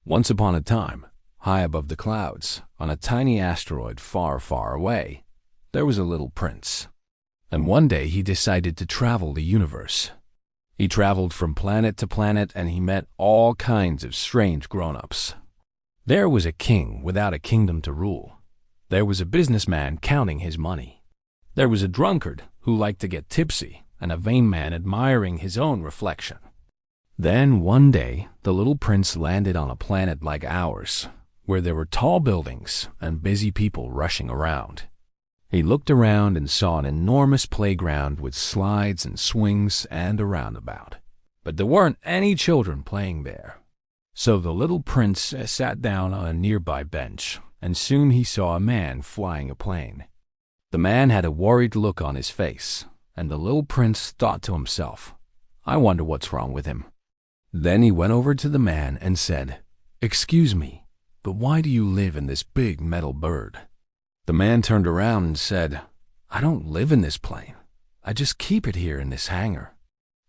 Once upon a time, high above the clouds, on a tiny asteroid far, far away, there was a little prince. And one day he decided to travel the universe. He traveled from planet to planet and he met all kinds of strange grown-ups. There was a king without a kingdom to rule. There was a businessman counting his money. There was a drunkard who liked to get tipsy and a vain man admiring his own reflection. Then one day, the little prince landed on a planet like ours, where there were tall buildings and busy people rushing around. He looked around and saw an enormous playground with slides and swings and a roundabout. But there weren't any children playing there. So the little prince sat down on a nearby bench, and soon he saw a man flying a plane. The man had a worried look on his face, and the little prince thought to himself, "I wonder what's wrong with him." Then he went over to the man and said, "Excuse me, but why do you live in this big metal bird?" The man turned around and said, "I don't live in this plane. I just keep it here in this hangar.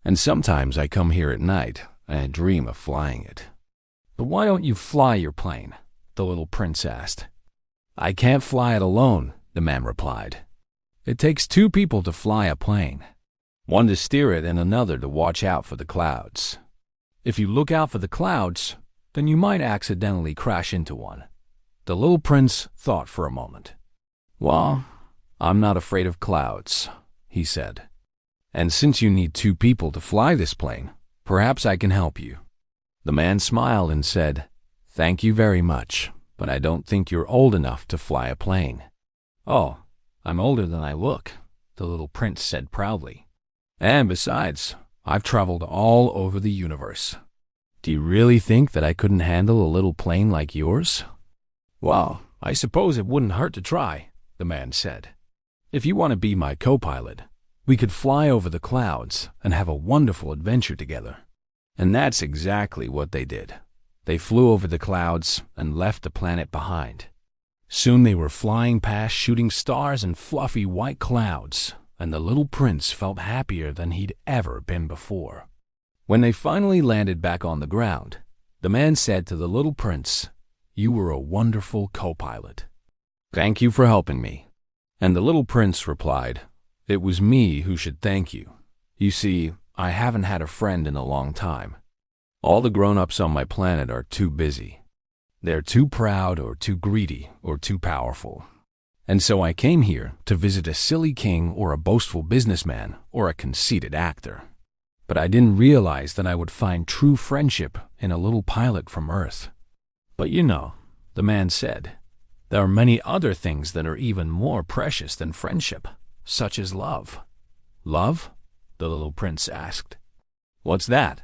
And sometimes I come here at night and I dream of flying it." "But why don't you fly your plane?" the little prince asked. "I can't fly it alone," the man replied. "It takes two people to fly a plane, one to steer it and another to watch out for the clouds. If you look out for the clouds, then you might accidentally crash into one." The little prince thought for a moment. "Well, I'm not afraid of clouds," he said. "And since you need two people to fly this plane, perhaps I can help you." The man smiled and said, "Thank you very much, but I don't think you're old enough to fly a plane." "Oh, I'm older than I look," the little prince said proudly. "And besides, I've traveled all over the universe. Do you really think that I couldn't handle a little plane like yours?" "Well, I suppose it wouldn't hurt to try," the man said. "If you want to be my co-pilot, we could fly over the clouds and have a wonderful adventure together." And that's exactly what they did. They flew over the clouds and left the planet behind. Soon they were flying past shooting stars and fluffy white clouds, and the little prince felt happier than he'd ever been before. When they finally landed back on the ground, the man said to the little prince, "You were a wonderful co-pilot. Thank you for helping me." And the little prince replied, "It was me who should thank you. You see, I haven't had a friend in a long time. All the grown-ups on my planet are too busy. They're too proud or too greedy or too powerful. And so I came here to visit a silly king or a boastful businessman or a conceited actor. But I didn't realize that I would find true friendship in a little pilot from Earth." "But you know," the man said, "there are many other things that are even more precious than friendship, such as love." "Love?" the little prince asked. "What's that?"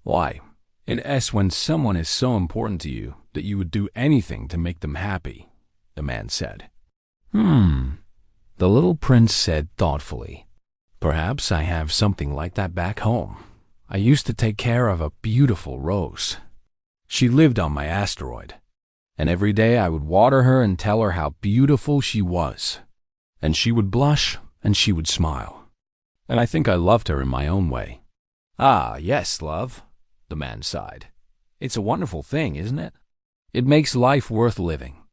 "Why, it's when someone is so important to you that you would do anything to make them happy," the man said. The little prince said thoughtfully, "Perhaps I have something like that back home. I used to take care of a beautiful rose. She lived on my asteroid, and every day I would water her and tell her how beautiful she was. And she would blush and she would smile. And I think I loved her in my own way." "Ah, yes, love," the man sighed. "It's a wonderful thing, isn't it? It makes life worth living."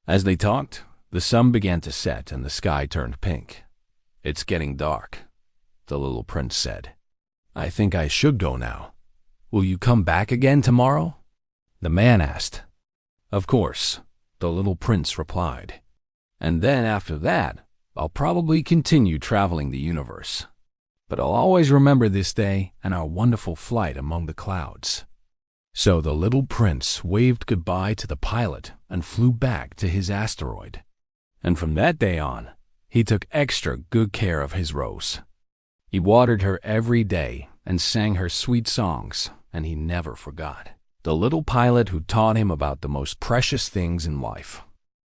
As they talked, the sun began to set and the sky turned pink. "It's getting dark," the little prince said. "I think I should go now. Will you come back again tomorrow?" the man asked. "Of course," the little prince replied. "And then after that, I'll probably continue traveling the universe. But I'll always remember this day and our wonderful flight among the clouds." So the little prince waved goodbye to the pilot and flew back to his asteroid. And from that day on, he took extra good care of his rose. He watered her every day and sang her sweet songs, and he never forgot the little pilot who taught him about the most precious things in life.